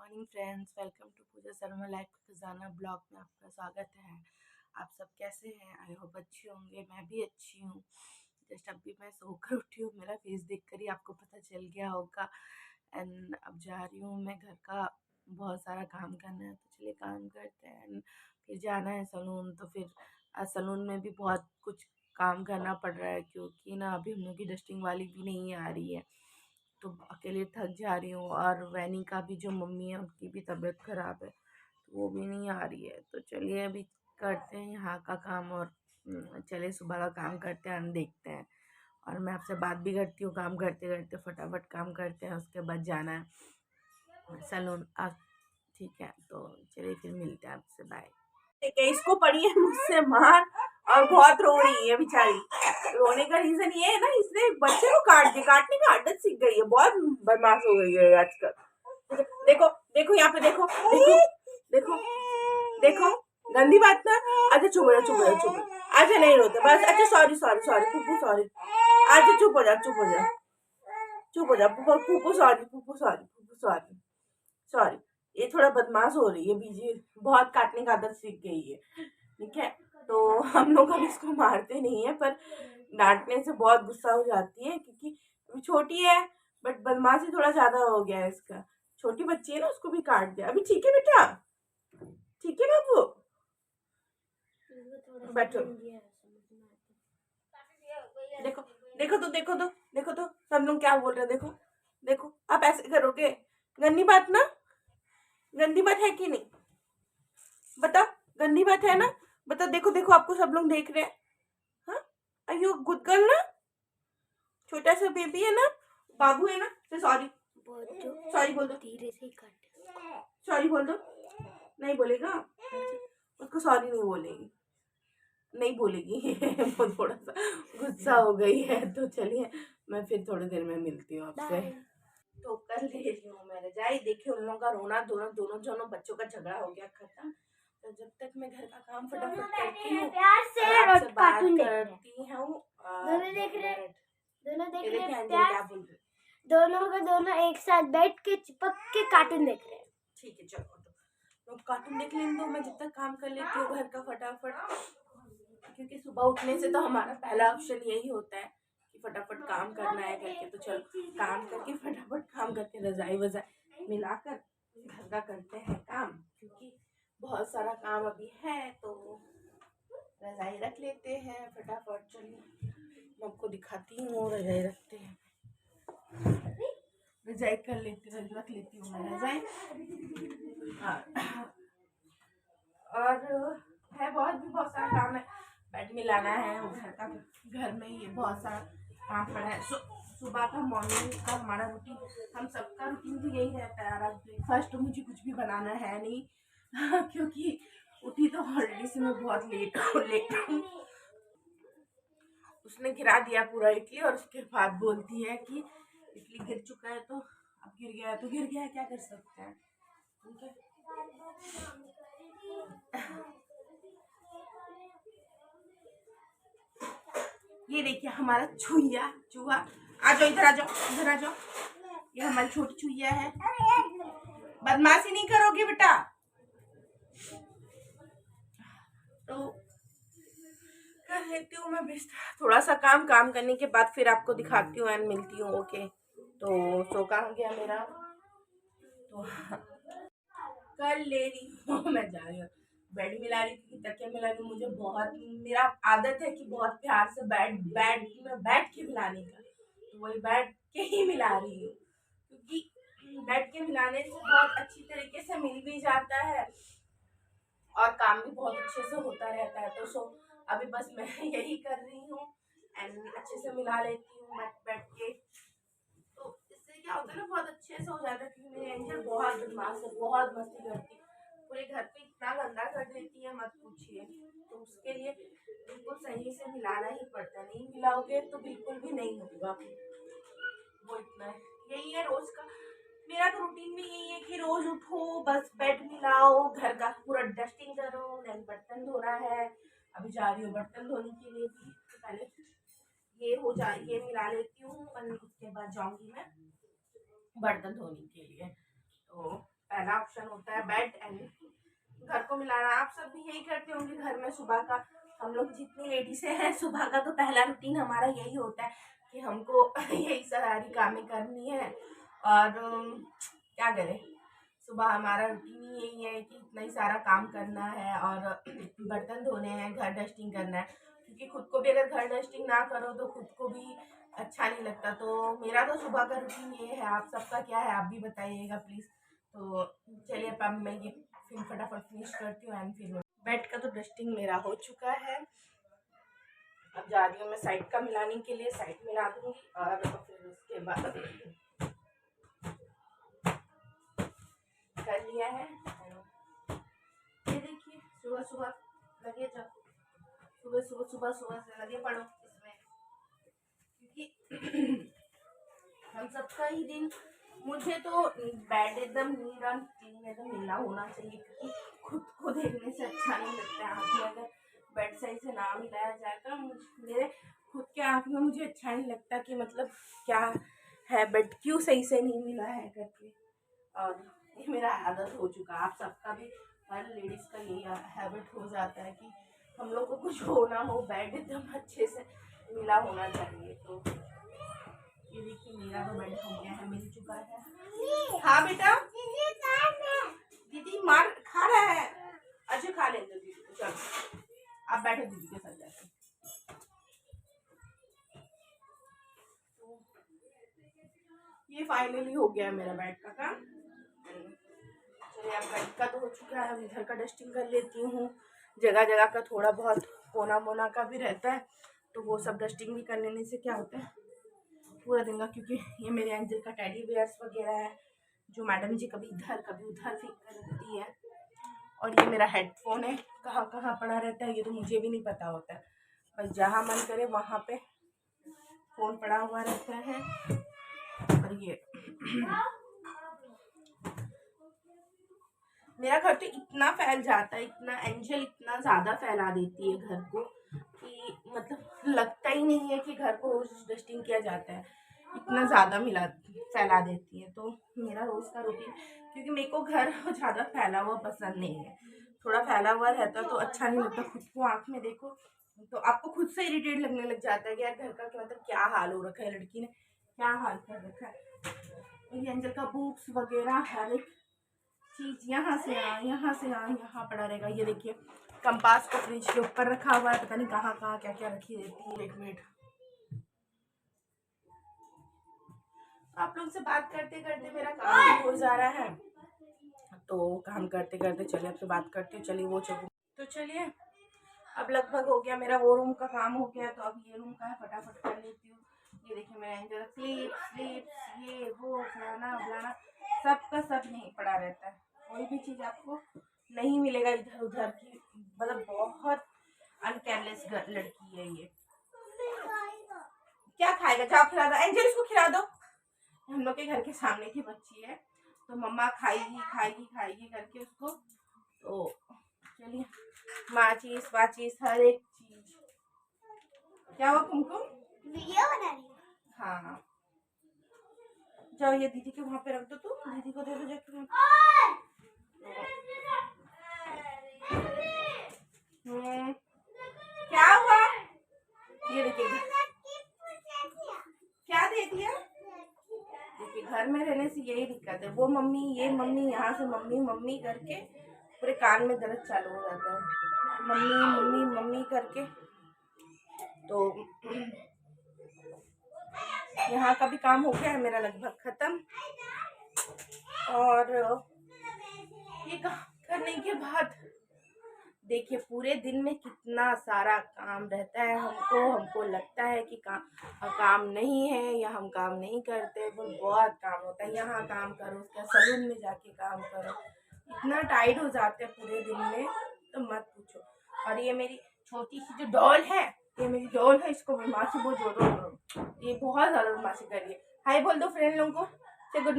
Morning friends, welcome to Pooja Sharma life खजाना blog में आपका स्वागत है। आप सब कैसे हैं? आई होप अच्छे होंगे। मैं भी अच्छी हूँ। जस्ट अभी मैं सोकर उठी हूँ। मेरा फेस देखकर ही आपको पता चल गया होगा। एंड अब जा रही हूँ मैं घर का बहुत सारा काम करना है, तो चलिए काम करते हैं। And फिर जाना है सलून, तो फिर सलून में भी बहुत कुछ काम करना पड़ रहा है, क्योंकि ना अभी हम लोग की डस्टिंग वाली भी नहीं आ रही है, तो अकेले थक जा रही हूँ। और वैनी का भी जो मम्मी है उनकी भी तबीयत खराब है, तो वो भी नहीं आ रही है। तो चलिए अभी करते हैं यहाँ का काम, और चलिए सुबह का काम करते हैं, देखते हैं। और मैं आपसे बात भी करती हूँ काम करते करते। फटाफट काम करते हैं, उसके बाद जाना है सैलून। आप ठीक है? तो चलिए फिर मिलते हैं आपसे। बाय। ठीक है, इसको पड़ी है मुझसे मार और बहुत रो रही है बेचारी। रोने का रीजन ये है ना, इसने बच्चे को काटने का आदत सीख गई है। बहुत बदमाश हो गई है आजकल। देखो देखो यहाँ पे, देखो देखो देखो देखो, गंदी बात ना। अच्छा चुप हो जा, चुप हो जा, चुप हो जा। अच्छा नहीं रोते बस। अच्छा सॉरी सॉरी सॉरी पुप्पू सॉरी। अच्छा चुप हो जा, चुप हो जा, चुप हो जा पुप्पू सॉरी, पुप्पू सॉरी, पुप्पू सॉरी, सॉरी। ये थोड़ा बदमाश हो रही है बीजी, बहुत काटने का आदत सीख गई है। ठीक है, तो हम लोग अभी इसको मारते नहीं है, पर डांटने से बहुत गुस्सा हो जाती है, क्योंकि अभी छोटी है। बट बदमाशी थोड़ा ज्यादा हो गया है इसका। छोटी बच्ची है ना, उसको भी काट दिया अभी। ठीक है बेटा, ठीक है बाबू, बैठो। देखो देखो तो, देखो तो, देखो तो सब लोग क्या बोल रहे हैं। देखो देखो, आप ऐसे करोगे? गंदी बात ना, गंदी बात है कि नहीं? बता, गंदी बात है ना? बता। देखो देखो, आपको सब लोग देख रहे हैं। हाँ, आर यू गुड गर्ल ना? छोटा सा बेबी है ना, बाबू है ना? तो सॉरी, सॉरी बोल दो। धीरे से काट, सॉरी बोल दो। नहीं बोलेगा उसको, सॉरी नहीं बोलेगी, नहीं बोलेगी। वो थोड़ा सा गुस्सा हो गई है। तो चलिए मैं फिर थोड़ी देर में मिलती हूँ आपसे। तो कर ले रही हूँ मैं रजाई। देखिए उन लोगों का रोना, दोनों दोनों दोनों बच्चों का झगड़ा हो गया खत्म। तो जब तक मैं घर का काम फटाफट करती हूँ, आपसे बात करती हूँ। दोनों देख रहे क्या बोल रहे? दोनों एक साथ बैठ के चिपक के कार्टून देख रहे हैं। ठीक है चलो, तो कार्टून देख लें। तो मैं जब तक काम कर लेती हूँ घर का फटाफट, क्योंकि सुबह उठने से तो हमारा पहला ऑप्शन यही होता है कि फटाफट काम करना है करके। तो चलो काम करके फटाफट काम करके रजाई वजाई मिलाकर घर का करते हैं काम, क्योंकि बहुत सारा काम अभी है। तो रजाई रख लेते हैं फटाफट। चलिए मैं आपको दिखाती हूँ, रजाई रखते हैं। रजाई कर लेती हूँ, रख लेती हूँ मैं रजाई। और है बहुत सारा काम है। बेड मिलाना है, घर का, घर में ये बहुत सारा काम पड़ा है। सुबह का मॉर्निंग का हमारा रूटीन, हम सबका रूटीन भी यही रहता है। आज ब्रेकफास्ट तो मुझे कुछ भी बनाना है नहीं, क्योंकि उठी तो ऑलरेडी से मैं बहुत लेट हूँ। उसने गिरा दिया पूरा इडली, और उसके बाद बोलती है कि इडली गिर चुका है, तो अब गिर गया है तो गिर गया है, क्या कर सकते हैं। ठीक है, ये देखिए हमारा चूहा। आ जाओ इधर, आ जाओ इधर, आ जाओ। ये हमारी छोटी चुईया है। बदमाशी नहीं करोगे बेटा। तो कर लेती हूँ मैं बिस्तर, थोड़ा सा काम करने के बाद फिर आपको दिखाती हूँ एंड मिलती हूँ। ओके, तो सो का हो गया मेरा, तो कर ले रही हूँ। मैं जा रही हूँ, बेड मिला रही थी, तकिया मिला रही हूँ। मुझे बहुत, मेरा आदत है कि बहुत प्यार से बेड बेड में बैठ के मिलाने का, तो वही बैठ के ही मिला रही हूँ, क्योंकि बैठ के मिलाने से बहुत अच्छी तरीके से मिल भी जाता है और काम भी बहुत अच्छे से होता रहता है। तो अभी बस मैं यही कर रही हूँ एंड अच्छे से मिला लेती हूँ बैठ के। तो इससे क्या होता है ना, बहुत अच्छे से हो जाता है, क्योंकि मेरी एंजल बहुत बदमाश है, बहुत मस्ती करती है, पूरे घर पे इतना गंदा कर देती है मत पूछिए। तो उसके लिए बिल्कुल सही से मिलाना ही पड़ता है, नहीं मिलाओगे तो बिल्कुल भी नहीं होगा। वो इतना है, यही है रोज का मेरा तो रूटीन में यही है कि रोज उठो, बस बेड मिलाओ, घर का पूरा डस्टिंग करो, देन बर्तन धोना है। अभी जा रही हूँ बर्तन धोने के लिए भी, तो पहले ये हो जाए, ये मिला लेती हूँ और उसके बाद जाऊंगी मैं बर्तन धोने के लिए। तो पहला पहला ऑप्शन होता है बेड एंड घर को मिलाना। आप सब भी यही करते होंगे घर में सुबह का। हम लोग जितनी लेडीज़ें हैं सुबह का तो पहला रूटीन हमारा यही होता है कि हमको यही सारी कामें करनी है। और क्या करें, सुबह हमारा रूटीन ही यही है कि इतना ही सारा काम करना है और बर्तन धोने हैं, घर डस्टिंग करना है। क्योंकि खुद को भी अगर घर डस्टिंग ना करो तो खुद को भी अच्छा नहीं लगता। तो मेरा तो सुबह का रूटीन ये है। आप सबका क्या है आप भी बताइएगा प्लीज़। तो चलिए अब मैं ये फिर फटाफट फिनिश करती हूँ एंड फिर बेड का तो डस्टिंग मेरा हो चुका है। अब जा रही हूँ मैं साइड का मिलाने के लिए, साइड मिला दूँगी और फिर उसके बाद कर लिया है। ये देखिए सुबह सुबह लगे जाओ, सुबह सुबह सुबह सुबह से लगे पड़ो इसमें, क्योंकि हम सबका ही दिन, मुझे तो बेड एकदम नीट एंड क्लीन एकदम मिलना होना चाहिए। क्योंकि खुद को देखने से अच्छा नहीं लगता है। आँखें अगर बेड सही से ना मिलाया जाए तो मेरे खुद के आँख में मुझे अच्छा नहीं लगता कि मतलब क्या है बेड क्यों सही से नहीं मिला है करके। और ये मेरा आदत हो चुका। आप सबका भी, हर लेडीज़ का यही हैबिट हो जाता है कि हम लोग को कुछ हो ना हो बेड एकदम अच्छे से मिला होना चाहिए। तो ये देखिए मेरा तो बेड हो गया है, मिल चुका है। हाँ बेटा दीदी मार खा रहा है। अच्छा खा लेते दीदी को, चलो आप बैठो दीदी के साथ जाके। ये फाइनली हो गया मेरा बेड का काम। चलिए अब बेड का तो हो चुका है, अब घर का डस्टिंग कर लेती हूँ। जगह जगह का थोड़ा बहुत कोना मोना का भी रहता है तो वो सब डस्टिंग भी कर लेने से क्या होता है पूरा दिन का। क्योंकि ये मेरे एंजल का टेडी बियर्स वगैरह है जो मैडम जी कभी इधर कभी उधर फेंक कर रखती है। और ये मेरा हेडफोन है, कहाँ कहाँ पड़ा रहता है ये तो मुझे भी नहीं पता होता है, बस जहाँ मन करे वहाँ पे फ़ोन पड़ा हुआ रहता है। और ये मेरा घर तो इतना फैल जाता है, इतना एंजल इतना ज़्यादा फैला देती है घर को कि मतलब लगता ही नहीं है कि घर को रोज़ डस्टिंग किया जाता है। इतना ज़्यादा फैला देती है। तो मेरा रोज़ का रूटीन, क्योंकि मेरे को घर ज़्यादा फैला हुआ पसंद नहीं है। थोड़ा फैला हुआ रहता तो अच्छा नहीं लगता। खुद को आँख में देखो तो आपको खुद से इरिटेट लगने लग जाता है कि यार घर का क्या मतलब क्या हाल हो रखा है, लड़की ने क्या हाल कर रखा है। ये एंजल का बुक्स वगैरह हर एक चीज़ यहाँ से यहाँ पड़ा रहेगा। ये देखिए कंपास को फ्रिज के ऊपर रखा हुआ है, पता नहीं कहाँ क्या क्या रखी रहती है। एक मिनट, आप लोग से बात करते करते मेरा काम भी हो जा रहा है। तो काम करते करते चलिए आपसे बात करती हूँ। चलिए वो चलो तो चलिए अब लगभग हो गया मेरा वो रूम का काम हो गया। तो अब ये रूम का है फटाफट कर लेती हूँ। ये देखिए मेरा एंजल स्लीप ये वो फलाना फलाना सबका सब नहीं पड़ा रहता है। कोई भी चीज़ आपको नहीं मिलेगा इधर उधर की। मतलब बहुत अनकेयरलेस लड़की है ये। क्या खाएगा, जाओ खिला दो एंजल, इसको खिला दो। हम लोग के घर के सामने की बच्ची है तो मम्मा खाएगी करके उसको। तो चलिए माचिस वाचिस हर एक चीज। क्या हुआ कुमकुम, वीडियो बना रही हूँ। हाँ जाओ ये दीदी के वहाँ पे रख दो, तो दीदी को दे दो जाके। क्या हुआ, ये देखिए क्या दे दिया। देखिए घर में रहने से यही दिक्कत है, वो मम्मी ये मम्मी, यहाँ से मम्मी मम्मी करके पूरे कान में दर्द चालू हो जाता है। मम्मी मम्मी मम्मी करके। तो यहाँ का भी काम हो गया है मेरा लगभग खत्म। और ये काम करने के बाद देखिए पूरे दिन में कितना सारा काम रहता है। हमको लगता है कि काम नहीं है या हम काम नहीं करते, पर बहुत काम होता है। यहाँ काम करो, उसका सलून में जाके काम करो, इतना टाइट हो जाते हैं पूरे दिन में तो मत पूछो। और ये मेरी छोटी सी जो डॉल है, ये मेरी डॉल है, इसको बदमाशी बहुत जोर, ये बहुत ज़्यादा बदमाशी कर रही है। हाय बोल दो फ्रेंड लोगों को, से गुड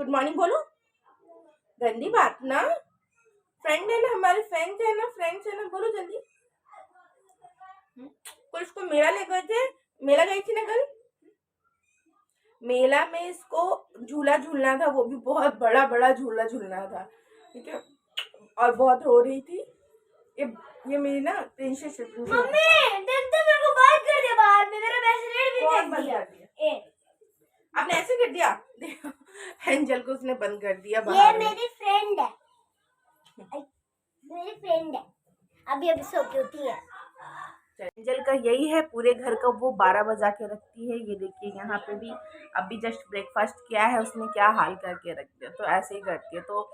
मॉर्निंग बोलो। गंदी बात ना, फ्रेंड है ना, हमारे फ्रेंड्स है ना, बोलो जल्दी। कल उसको मेला ले गए थे, मेला गई थी ना कल, मेला में इसको झूला झूलना था, वो भी बहुत बड़ा बड़ा झूला झूलना था, ठीक है। और बहुत रो रही थी। ये मेरी ना प्रिंसेस है। मम्मी देख दे, मेरे को बाहर कर दिया, बाहर में मेरा ब्रेसलेट भी फेंक दिया। आपने ऐसे कर दिया। एंजल को उसने बंद कर दिया ये बाहर। मेरी फ्रेंड है, मेरी फ्रेंड है, अभी सो के उठी है। एंजल का यही है, पूरे घर का वो 12 बजा के रखती है। ये देखिए यहाँ पे भी अभी जस्ट ब्रेकफास्ट किया है उसने, क्या हाल करके रख दिया। तो ऐसे ही करती है। तो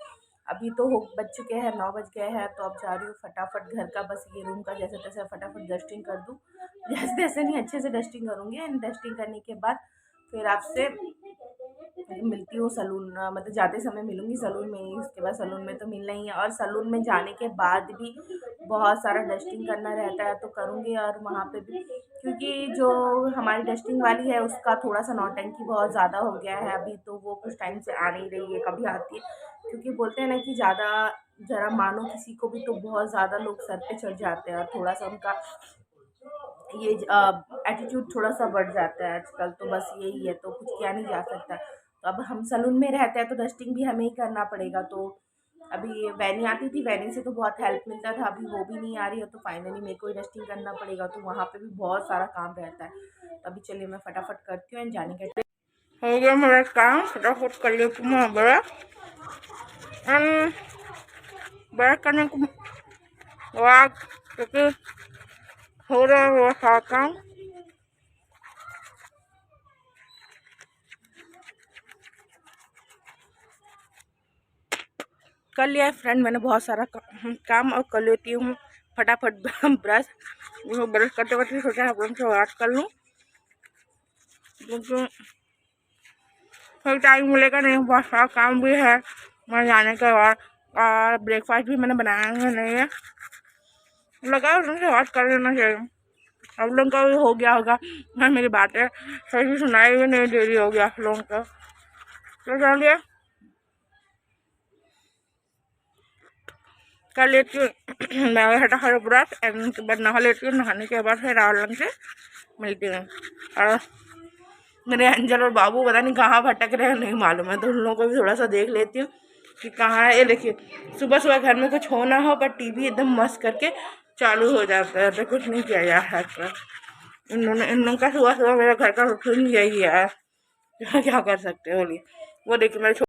अभी तो हो बज चुके हैं, 9 बज गए हैं। तो अब जा रही हूँ फटाफट घर का, बस ये रूम का जैसे तैसे फटाफट डस्टिंग कर दूँ। जैसे तैसे नहीं, अच्छे से डस्टिंग करूँगी। एंड डस्टिंग करने के बाद फिर आपसे मिलती हूँ सलून, मतलब जाते समय मिलूंगी सलून में ही। उसके बाद सलून में तो मिलना ही है, और सलून में जाने के बाद भी बहुत सारा डस्टिंग करना रहता है तो करूँगी। और वहाँ पे भी, क्योंकि जो हमारी डस्टिंग वाली है उसका थोड़ा सा नौटंकी बहुत ज़्यादा हो गया है अभी। तो वो कुछ टाइम से आ नहीं रही है, कभी आती है। क्योंकि बोलते हैं ना कि ज़्यादा जरा मानो किसी को भी तो बहुत ज़्यादा लोग सर पे चढ़ जाते हैं, और थोड़ा सा उनका ये एटीट्यूड थोड़ा सा बढ़ जाता है आजकल। तो बस यही है, तो कुछ किया नहीं जा सकता। तो अब हम सलून में रहते हैं तो डस्टिंग भी हमें ही करना पड़ेगा। तो अभी वैनी आती थी, वैनी से तो बहुत हेल्प मिलता था, अभी वो भी नहीं आ रही है। तो फाइनली मेरे को ही डस्टिंग करना पड़ेगा, तो वहाँ पे भी बहुत सारा काम रहता है। तो अभी चलिए मैं फटाफट करती हूँ। जाने का हो गया मेरा काम, फटाफट कर लेती हूँ। बड़ा करने को क्योंकि हो रहा है वो सारा काम। कर लिया है फ्रेंड मैंने बहुत सारा काम, और कर लेती हूँ फटाफट ब्रश। ब्रश करते करते सोचा आप लोगों से बात कर लूँ, क्योंकि फिर टाइम मिलेगा नहीं, बहुत सारा काम भी है मैं जाने के बाद। और ब्रेकफास्ट भी मैंने बनाया नहीं है, लगा उनसे बात कर लेना चाहिए। आप लोगों का भी हो गया होगा, मैं मेरी बातें सही सुनाई भी नहीं दे रही होगी आप लोगों को। तो चलिए कर लेती हूँ मैं फटाफट ब्रश। एंड उसके बाद नहा लेती हूँ, नहाने के बाद फिर रावल से मिलती हूँ। और मेरे अंजल और बाबू पता नहीं कहाँ भटक रहे हैं, नहीं मालूम है। तो उन लोगों को भी थोड़ा सा देख लेती हूँ कि कहाँ है। ये देखिए सुबह सुबह घर में कुछ हो ना हो पर टीवी एकदम मस्त करके चालू हो जाता है, तो कुछ नहीं किया जा सकता। इन लोगों का सुबह सुबह मेरा घर का रूटीन यही है। क्या कर सकते हो बोलिए। वो देखिए मेरे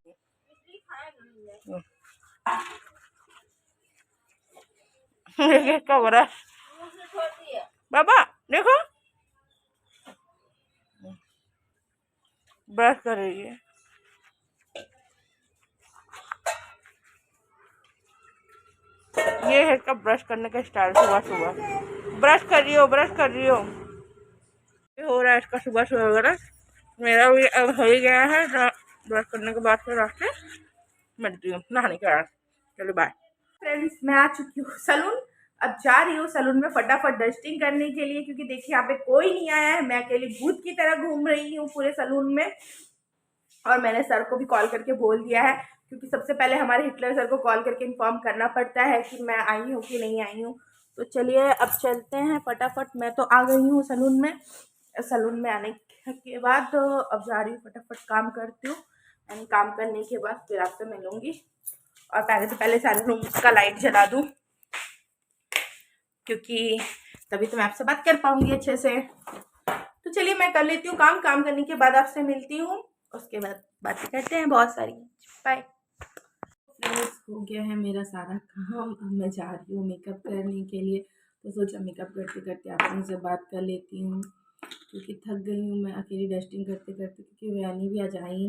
क्या बड़ा बाबा देखो ब्रश कर रही है। ये है इसका ब्रश करने का स्टाइल, सुबह सुबह ब्रश कर रही हो, ब्रश कर रही हो। ये हो रहा है इसका सुबह सुबह वगैरह। मेरा भी अब हो ही गया है, तो ब्रश करने के बाद फिर रास्ते मिलती हूँ नहाने के बाद। चलो बाय फ्रेंड्स, मैं आ चुकी हूँ सलून। अब जा रही हूँ सलून में फटाफट डस्टिंग करने के लिए, क्योंकि देखिए यहाँ पे कोई नहीं आया है, मैं अकेली भूत की तरह घूम रही हूँ पूरे सलून में। और मैंने सर को भी कॉल करके बोल दिया है, क्योंकि सबसे पहले हमारे हिटलर सर को कॉल करके इन्फॉर्म करना पड़ता है कि मैं आई हूँ कि नहीं आई हूँ। तो चलिए अब चलते हैं फटाफट। मैं तो आ गई हूँ सलून में। सलून में आने के बाद तो अब जा रही हूँ फटाफट काम करती हूँ। एंड काम करने के बाद फिर आपसे मिलूंगी। और पहले तो पहले सारे रूम का लाइट जला दूँ, क्योंकि तभी तो मैं आपसे बात कर पाऊंगी अच्छे से। तो चलिए मैं कर लेती हूँ काम, काम करने के बाद आपसे मिलती हूँ। उसके बाद बातें करते हैं बहुत सारी। बाय। हो गया है मेरा सारा काम, अब मैं जा रही हूँ मेकअप करने के लिए। तो सोचा मेकअप करते करते आप लोगों से बात कर लेती हूँ, क्योंकि थक गई हूँ मैं अकेली डस्टिंग करते करते। क्योंकि वैनी भी आज आई ही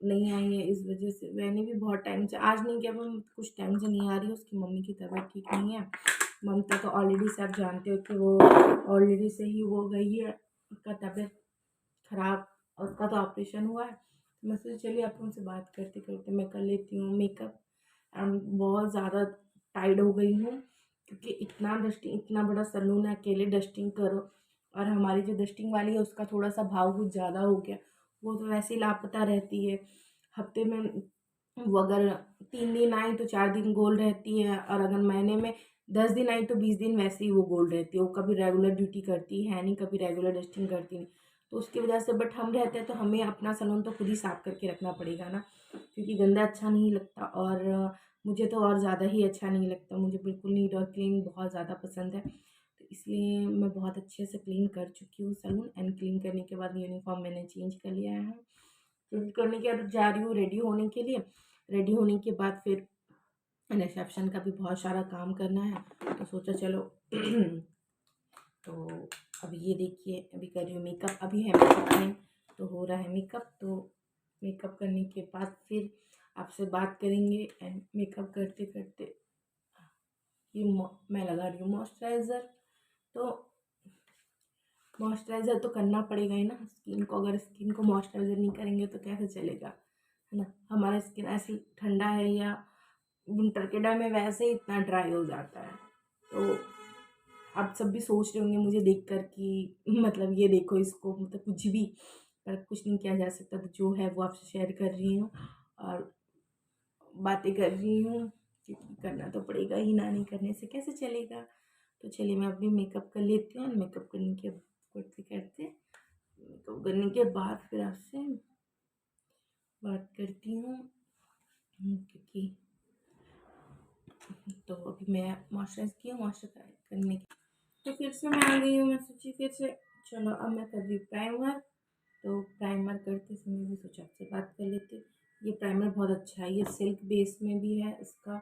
नहीं आई है, इस वजह से। वैनी भी बहुत टाइम से, आज नहीं क्या वो कुछ टाइम से नहीं आ रही है, उसकी मम्मी की तबीयत ठीक नहीं है। ममता तो ऑलरेडी से आप जानते हो कि वो ऑलरेडी से ही वो गई है, उसका तबीयत खराब, और उसका तो ऑपरेशन हुआ है। मैं सोची चलिए आप उनसे बात करते करते मैं कर लेती हूँ मेकअप। बहुत ज़्यादा टायर्ड हो गई हूँ, क्योंकि इतना बड़ा सलून है, अकेले डस्टिंग करो। और हमारी जो डस्टिंग वाली है उसका थोड़ा सा भाव कुछ ज़्यादा हो गया। वो तो वैसे ही लापता रहती है, हफ्ते में वो अगर 3 दिन आई तो 4 दिन गोल रहती है, और अगर महीने में 10 दिन आई तो 20 दिन वैसे ही वो गोल रहती है। वो कभी रेगुलर ड्यूटी करती है नहीं, कभी रेगुलर डस्टिंग करती नहीं। तो उसकी वजह से। बट हम रहते हैं तो हमें अपना सैलून तो खुद ही साफ़ करके रखना पड़ेगा ना, क्योंकि गंदा अच्छा नहीं लगता। और मुझे तो और ज़्यादा ही अच्छा नहीं लगता, मुझे बिल्कुल नीट और क्लीन बहुत ज़्यादा पसंद है। तो इसलिए मैं बहुत अच्छे से क्लीन कर चुकी हूँ सैलून। एंड क्लीन करने के बाद यूनिफ़ॉर्म मैंने चेंज कर लिया है। चेंज करने के बाद जा रही हूँ रेडी होने के लिए। रेडी होने के बाद फिर रिसेप्शन का भी बहुत सारा काम करना है, तो सोचा चलो तो अभी ये देखिए, अभी कर रही हूँ मेकअप। अभी है मेकअप टाइम, तो हो रहा है मेकअप। तो मेकअप करने के बाद फिर आपसे बात करेंगे। एंड मेकअप करते करते ये मैं लगा रही हूँ मॉइस्चराइज़र। तो मॉइस्चराइज़र तो करना पड़ेगा ही ना स्किन को। अगर स्किन को मॉइस्चराइज़र नहीं करेंगे तो कैसे चलेगा, है ना। हमारा स्किन ऐसी ठंडा है या विंटर के टाइम में वैसे ही इतना ड्राई हो जाता है। तो आप सब भी सोच रहे होंगे मुझे देख कर कि मतलब ये देखो इसको, मतलब कुछ भी, पर कुछ नहीं किया जा सकता। तो जो है वो आपसे शेयर कर रही हूँ और बातें कर रही हूँ, क्योंकि करना तो पड़ेगा ही ना, नहीं करने से कैसे चलेगा। तो चलिए मैं अभी मेकअप कर लेती हूँ। मेकअप करने के मेकअप करने के बाद फिर आपसे बात करती हूँ, क्योंकि तो अभी मैं मॉइस्चराइज़ किया, मॉइस्चराइज़ करने के तो फिर से मैं आ गई हूँ। मैं सोची फिर से चलो अब मैं कर रही हूँ प्राइमर। तो प्राइमर करते समय भी सोचा आपसे बात कर लेते। ये प्राइमर बहुत अच्छा है, ये सिल्क बेस में भी है। इसका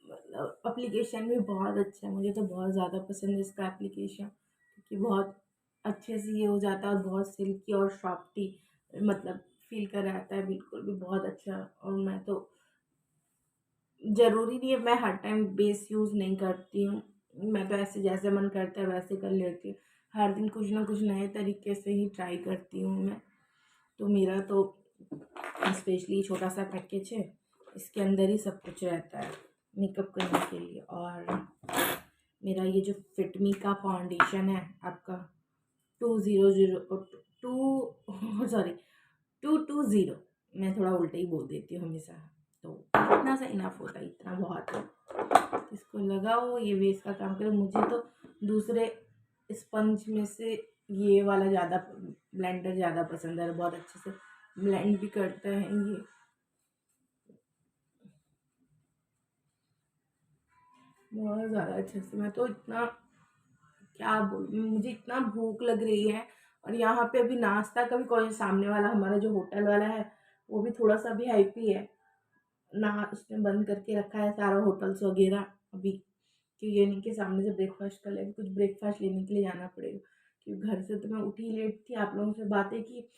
मतलब एप्लीकेशन भी बहुत अच्छा है, मुझे तो बहुत ज़्यादा पसंद है इसका एप्लीकेशन, क्योंकि बहुत अच्छे से ये हो जाता है और बहुत सिल्की और सॉफ्टी मतलब फील कर आता है, बिल्कुल भी बहुत अच्छा। और मैं तो ज़रूरी नहीं है मैं हर टाइम बेस यूज़ नहीं करती हूँ, मैं तो ऐसे जैसे मन करता है वैसे कर लेती हूँ। हर दिन कुछ ना कुछ नए तरीके से ही ट्राई करती हूँ मैं। तो मेरा तो स्पेशली छोटा सा पैकेज है, इसके अंदर ही सब कुछ रहता है मेकअप करने के लिए। और मेरा ये जो फिटमी का फाउंडेशन है आपका 220, मैं थोड़ा उल्टा ही बोल देती हूँ हमेशा। तो इतना सा इनफ होता है, इतना बहुत है। इसको लगाओ, ये बेस का काम करो। मुझे तो दूसरे स्पंज में से ये वाला ज़्यादा, ब्लेंडर ज़्यादा पसंद है, बहुत अच्छे से ब्लेंड भी करता है ये। बहुत ज़्यादा अच्छे से। मैं तो इतना क्या बोलूँ, मुझे इतना भूख लग रही है। और यहाँ पे अभी नाश्ता का भी कोई, सामने वाला हमारा जो होटल वाला है वो भी थोड़ा सा भी हाइपी है ना, उसने बंद करके रखा है सारा होटल्स वगैरह अभी, कि ये नहीं कि सामने से ब्रेकफास्ट कर लेंगे। कुछ ब्रेकफास्ट लेने के लिए जाना पड़ेगा, क्योंकि घर से तो मैं उठी लेट थी, आप लोगों से बातें की,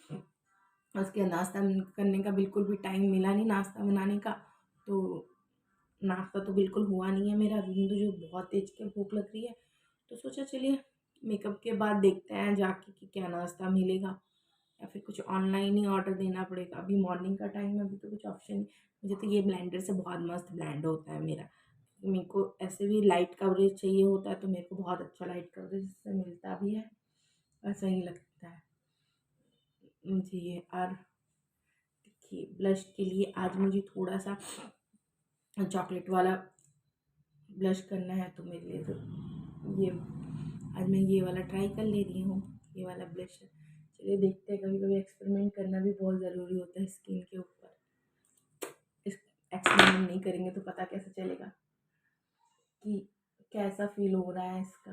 उसके नाश्ता करने का बिल्कुल भी टाइम मिला नहीं, नाश्ता बनाने का। तो नाश्ता तो बिल्कुल हुआ नहीं है मेरा अभी, मुझे बहुत तेज के भूख लग रही है। तो सोचा चलिए मेकअप के बाद देखते हैं जाके कि क्या नाश्ता मिलेगा, या फिर कुछ ऑनलाइन ही ऑर्डर देना पड़ेगा। अभी मॉर्निंग का टाइम है, अभी तो कुछ ऑप्शन नहीं। मुझे तो ये ब्लेंडर से बहुत मस्त ब्लेंड होता है मेरा। मेरे को ऐसे भी लाइट कवरेज चाहिए होता है, तो मेरे को बहुत अच्छा लाइट कवरेज इससे मिलता भी है और सही लगता है मुझे ये। और देखिए ब्लश के लिए आज मुझे थोड़ा सा चॉकलेट वाला ब्लश करना है, तो मेरे लिए तो ये आज मैं ये वाला ट्राई कर ले रही हूँ, ये वाला ब्लश। चलिए देखते हैं, कभी कभी एक्सपेरिमेंट करना भी बहुत ज़रूरी होता है स्किन के ऊपर। इस एक्सपेरिमेंट नहीं करेंगे तो पता कैसे चलेगा कि कैसा फील हो रहा है इसका।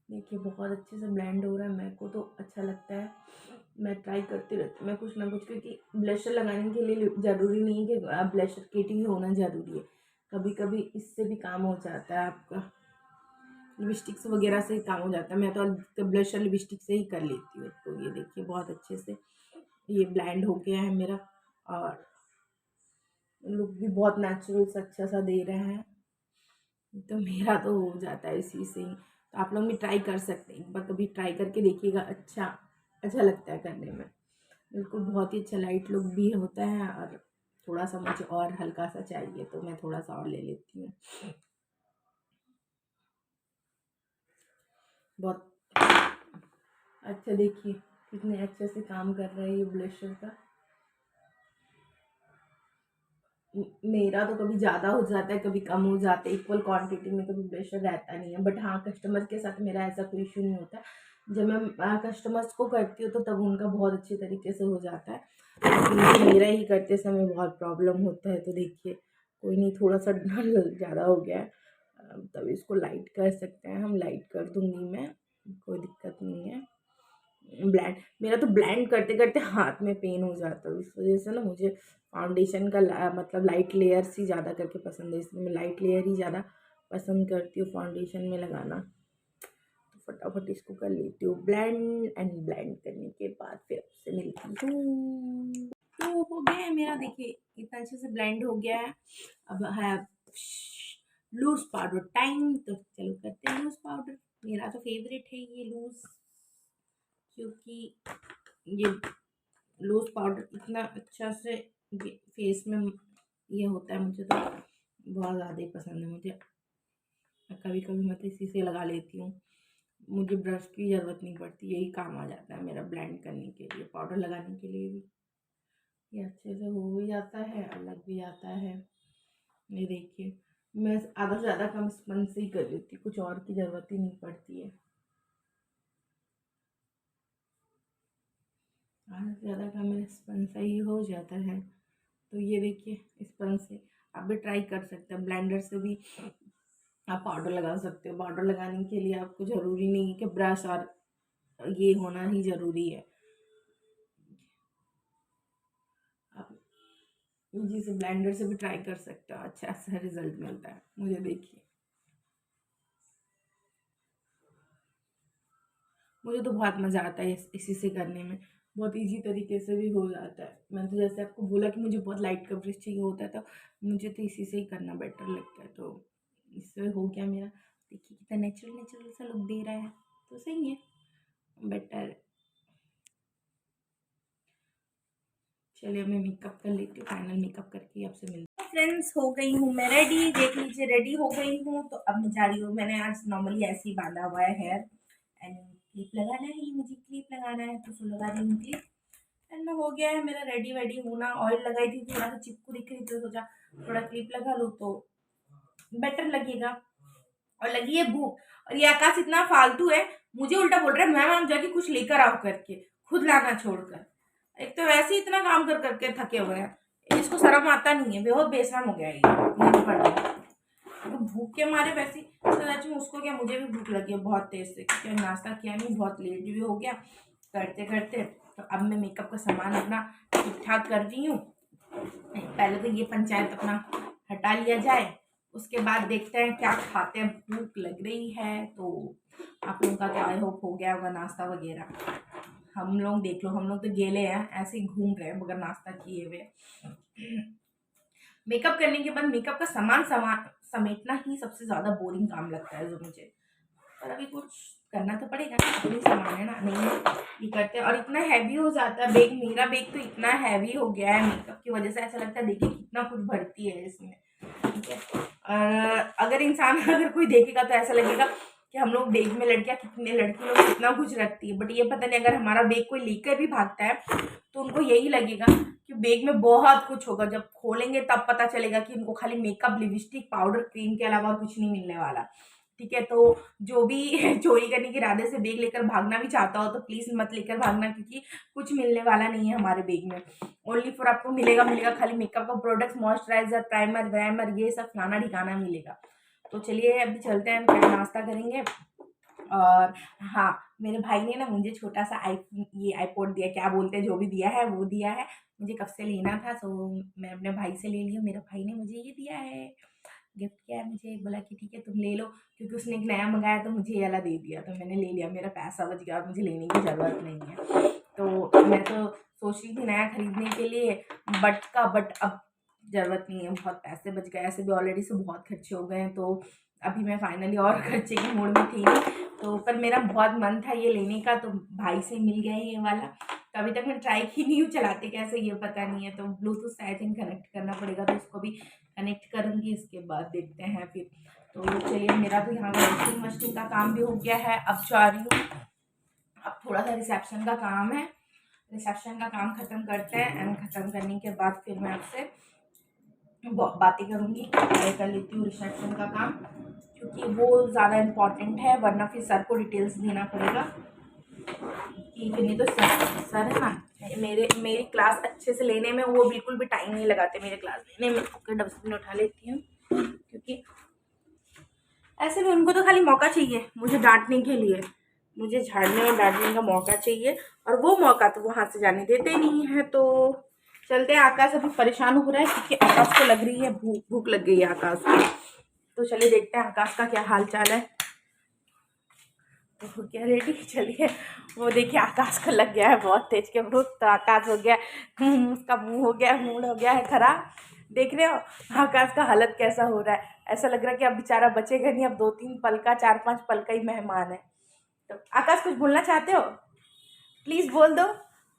देखिए बहुत अच्छे से ब्लेंड हो रहा है, मेरे को तो अच्छा लगता है। मैं ट्राई करती रहती हूँ मैं कुछ ना कुछ, क्योंकि ब्लशर लगाने के लिए ज़रूरी नहीं है कि ब्लशर किट ही होना ज़रूरी है। कभी कभी इससे भी काम हो जाता है आपका, लिपस्टिक्स वगैरह से ही काम हो जाता है। मैं तो ब्लशर लिपस्टिक से ही कर लेती हूँ। तो ये देखिए बहुत अच्छे से ये ब्लेंड हो गया है मेरा, और लुक भी बहुत नेचुरल सा अच्छा सा दे रहा है। तो मेरा तो हो जाता है इसी से ही। तो आप लोग भी ट्राई कर सकते हैं, एक बार कभी ट्राई करके देखिएगा, अच्छा अच्छा लगता है करने में। बिल्कुल बहुत ही अच्छा लाइट लुक भी होता है। और थोड़ा सा मुझे और हल्का सा चाहिए तो मैं थोड़ा सा और ले लेती हूँ। बहुत अच्छा, देखिए कितने अच्छे से काम कर रहा है ये ब्लशर का। मेरा तो कभी ज़्यादा हो जाता है, कभी कम हो जाता है, इक्वल क्वांटिटी में कभी ब्लशर रहता नहीं है। बट हाँ, कस्टमर के साथ मेरा ऐसा कोई इशू नहीं होता है। जब मैं कस्टमर्स को करती हूँ तो तब उनका बहुत अच्छे तरीके से हो जाता है, लेकिन मुझे मेरा ही करते समय बहुत प्रॉब्लम होता है। तो देखिए कोई नहीं, थोड़ा सा ज़्यादा हो गया है, तब इसको लाइट कर सकते हैं हम, लाइट कर दूँगी मैं, कोई दिक्कत नहीं है। ब्लेंड, मेरा तो ब्लेंड करते करते हाथ में पेन हो जाता है, इस वजह से ना मुझे फाउंडेशन का मतलब लाइट लेयर्स ही ज़्यादा करके पसंद है, इसलिए मैं लाइट लेयर ही ज़्यादा पसंद करती हूँ फाउंडेशन में लगाना। तो फटाफट इसको कर लेती हूँ ब्लेंड, एंड ब्लेंड करने के बाद फिर आपसे मिलती हूँ। तो हो गया है मेरा, देखिए इतना अच्छे से ब्लेंड हो गया है। अब है लूज पाउडर टाइम, तो चलो करते हैं लूज पाउडर। मेरा तो फेवरेट है ये लूज, क्योंकि ये लूज पाउडर इतना अच्छा से फेस में ये होता है, मुझे तो बहुत ज़्यादा ही पसंद है। मुझे कभी कभी मैं तो इसी से लगा लेती हूँ, मुझे ब्रश की ज़रूरत नहीं पड़ती, यही काम आ जाता है मेरा ब्लेंड करने के लिए, पाउडर लगाने के लिए भी ये अच्छे से हो भी जाता है, अलग भी आता है। ये देखिए मैं आधा से ज़्यादा कम स्पंज से ही कर लेती हूँ, कुछ और की ज़रूरत ही नहीं पड़ती है। आधा से ज़्यादा काम मेरा स्पंज से ही हो जाता है। तो ये देखिए स्पंज से आप भी ट्राई कर सकते हैं, ब्लेंडर से भी आप पाउडर लगा सकते हो। पाउडर लगाने के लिए आपको ज़रूरी नहीं है कि ब्रश और ये होना ही ज़रूरी है, आप इजी से ब्लेंडर से भी ट्राई कर सकते हो, अच्छा सा रिजल्ट मिलता है मुझे। देखिए मुझे तो बहुत मज़ा आता है इसी से करने में, बहुत इजी तरीके से भी हो जाता है। मैंने तो जैसे आपको बोला कि मुझे बहुत लाइट कवरेज चाहिए होता है, तो मुझे तो इसी से ही करना बेटर लगता है। तो इससे हो गया मेरा, देखिए कितना नेचुरल नेचुरल सा लुक दे रहा है, तो सही है, बेटर। चलिए मैं मेकअप कर लेती हूँ, फाइनल मेकअप करके आपसे मिलती हूँ। फ्रेंड्स हो गई हूँ मैं रेडी, देख लीजिए रेडी हो गई हूँ। तो अब मैं जा रही हूँ, मैंने आज नॉर्मली ऐसे ही बांधा हुआ है हेयर, एंड क्लिप लगाना है, मुझे क्लिप लगाना है, तो लगा रही हूँ क्लिप। एंड हो गया है मेरा रेडी वेडी होना। ऑयल लगाई थी, थोड़ा सा चिपकू दिख रही, तो सोचा थोड़ा क्लिप लगा लूँ तो बेटर लगेगा। और लगी है भूख, और ये आकाश इतना फालतू है, मुझे उल्टा बोल रहा है मैम जाके कुछ लेकर आओ करके, खुद लाना छोड़कर। एक तो वैसे ही इतना काम कर करके थके हुए हैं, इसको शर्म आता नहीं है, बहुत बेशरम हो गया है ये। तो भूख के मारे वैसे ही उसको क्या, मुझे भी भूख लगी है बहुत तेज से, क्योंकि नाश्ता किया नहीं, बहुत लेट भी हो गया करते करते। तो अब मैं मेकअप का सामान अपना ठीक ठाक कर रही हूँ। पहले तो ये पंचायत अपना हटा लिया जाए, उसके बाद देखते हैं क्या खाते हैं, भूख लग रही है। तो आप लोगों का तो आई होप हो गया होगा नाश्ता वगैरह। हम लोग देख लो, हम लोग तो गेले हैं, ऐसे ही घूम रहे हैं बगैर नाश्ता किए हुए। मेकअप करने के बाद मेकअप का सामान समेटना ही सबसे ज्यादा बोरिंग काम लगता है जो मुझे, पर अभी कुछ करना तो पड़ेगा ना, अपनी सामान है ना, नहीं ये करते हैं। और इतना हैवी हो जाता है बैग, मेरा बैग तो इतना हैवी हो गया है मेकअप की वजह से, ऐसा लगता है देखिए कितना कुछ भरती है इसमें, ठीक है। और अगर इंसान अगर कोई देखेगा तो ऐसा लगेगा कि हम लोग बैग में लड़कियां कितने, लड़की लोग कितना कुछ रखती है, बट ये पता नहीं, अगर हमारा बैग कोई लेकर भी भागता है तो उनको यही लगेगा कि बैग में बहुत कुछ होगा। जब खोलेंगे तब पता चलेगा कि उनको खाली मेकअप, लिपस्टिक, पाउडर, क्रीम के अलावा कुछ नहीं मिलने वाला, ठीक है। तो जो भी चोरी करने के इरादे से बैग लेकर भागना भी चाहता हो तो प्लीज मत लेकर भागना, क्योंकि कुछ मिलने वाला नहीं है हमारे बैग में। ओनली फॉर आपको मिलेगा खाली मेकअप का प्रोडक्ट्स, मॉइस्चराइजर, प्राइमर व्राइमर, ये सब फलाना ठिकाना मिलेगा। तो चलिए अभी चलते हैं, फिर नाश्ता करेंगे। और हाँ, मेरे भाई ने ना मुझे छोटा सा ये आईपॉड दिया, क्या बोलते हैं, जो भी दिया है वो दिया है, मुझे कब से लेना था, सो मैं अपने भाई से ले लिया। मेरा भाई ने मुझे ये दिया है, गिफ्ट किया है मुझे, बोला कि ठीक है तुम ले लो, क्योंकि उसने एक नया मंगाया तो मुझे ये वाला दे दिया, तो मैंने ले लिया, मेरा पैसा बच गया और मुझे लेने की ज़रूरत नहीं है। तो मैं तो सोच रही थी नया खरीदने के लिए, बट अब ज़रूरत नहीं है, बहुत पैसे बच गए, ऐसे भी ऑलरेडी से बहुत खर्चे हो गए हैं। तो अभी मैं फाइनली और खर्चे के मूड में थी नहीं, तो पर मेरा बहुत मन था ये लेने का, तो भाई से मिल गया ये वाला। तो अभी तक मैं ट्राई की नहीं हूँ, चलाते कैसे ये पता नहीं है, तो ब्लूटूथ से आई थिंक कनेक्ट करना पड़ेगा, तो इसको भी कनेक्ट करूँगी, इसके बाद देखते हैं फिर। तो चलिए मेरा तो यहाँ वेल्डिंग मशीन का काम भी हो गया है, अब जा रही हूँ, अब थोड़ा सा रिसेप्शन का काम है, रिसेप्शन का काम खत्म करते हैं, एंड खत्म करने के बाद फिर मैं आपसे बातें करूँगी, कर लेती हूँ रिसेप्शन का काम, क्योंकि वो ज़्यादा इम्पॉर्टेंट है, वरना फिर सर को डिटेल्स देना पड़ेगा। नहीं तो सर है ना, मेरी क्लास अच्छे से लेने में वो बिल्कुल भी टाइम नहीं लगाते मेरे क्लास लेने में। ओके, डस्टबिन उठा लेती हूँ, क्योंकि ऐसे भी उनको तो खाली मौका चाहिए मुझे डांटने के लिए, मुझे झाड़ने और डांटने का मौका चाहिए, और वो मौका तो वो हाथ से जाने देते नहीं है। तो चलते हैं। आकाश अभी परेशान हो रहा है क्योंकि आकाश को लग रही है भूख लग गई है आकाश को। तो चलिए देखते हैं आकाश का क्या हाल चाल है। तो हो गया रेडी, चलिए। वो देखिए आकाश को लग गया है बहुत तेज के भूख। तो आकाश हो गया, उसका मुंह हो गया, मूड हो गया है खराब। देख रहे हो आकाश का हालत कैसा हो रहा है। ऐसा लग रहा है कि अब बेचारा बचेगा नहीं, अब 2-3 पल का 4-5 पल का ही मेहमान है। तो आकाश कुछ बोलना चाहते हो? प्लीज बोल दो।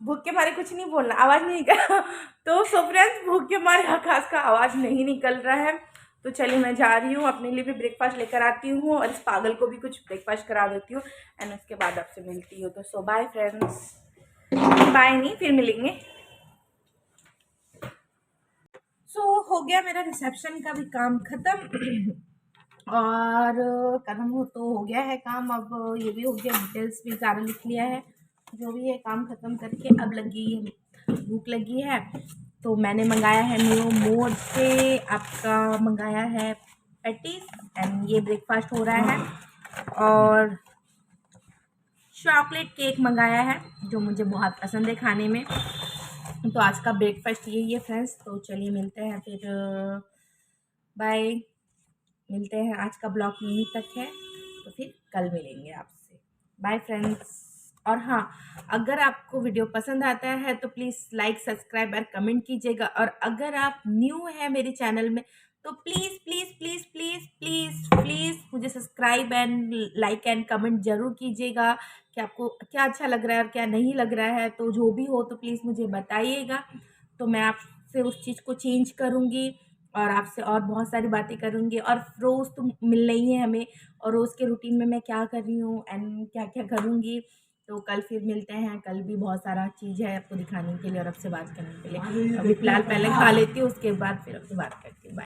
भूख के मारे कुछ नहीं बोलना, आवाज नहीं निकल। तो सो फ्रेंड्स, भूख के मारे आकाश का आवाज नहीं निकल रहा है। तो चलिए मैं जा रही हूँ, अपने लिए भी ब्रेकफास्ट लेकर आती हूँ और इस पागल को भी कुछ ब्रेकफास्ट करा देती हूँ, एंड उसके बाद आपसे मिलती हूँ। तो सो बाय फ्रेंड्स, बाय नहीं, फिर मिलेंगे। सो हो गया मेरा रिसेप्शन का भी काम खत्म। और खत्म हो गया है काम। अब ये भी हो गया, डिटेल्स भी सारा लिख लिया है, जो भी है काम खत्म करके अब लगी भूख लगी है। तो मैंने मंगाया है न्यू मोड से, आपका मंगाया है पैटीज, एंड ये ब्रेकफास्ट हो रहा है। और चॉकलेट केक मंगाया है जो मुझे बहुत पसंद है खाने में। तो आज का ब्रेकफास्ट यही है फ्रेंड्स। तो चलिए मिलते हैं फिर, बाय। मिलते हैं, आज का ब्लॉग यहीं तक है, तो फिर कल मिलेंगे आपसे। Bye friends. और हाँ, अगर आपको वीडियो पसंद आता है तो प्लीज़ लाइक, सब्सक्राइब और कमेंट कीजिएगा। और अगर आप न्यू हैं मेरे चैनल में तो please please please please please please मुझे subscribe and like and comment ज़रूर कीजिएगा कि आपको क्या अच्छा लग रहा है और क्या नहीं लग रहा है। तो जो भी हो तो प्लीज़ मुझे बताइएगा, तो मैं आपसे उस चीज़ को चेंज करूँगी और आपसे और बहुत सारी बातें करूँगी। और रोज़ तो मिलना ही है हमें, और रोज़ के रूटीन में मैं क्या कर रही हूँ एंड क्या क्या करूँगी। तो कल फिर मिलते हैं, कल भी बहुत सारा चीज़ है आपको दिखाने के लिए और आपसे बात करने के लिए। अभी फ़िलहाल पहले खा लेती हूँ, उसके बाद फिर आपसे बात करती हूँ। बाय।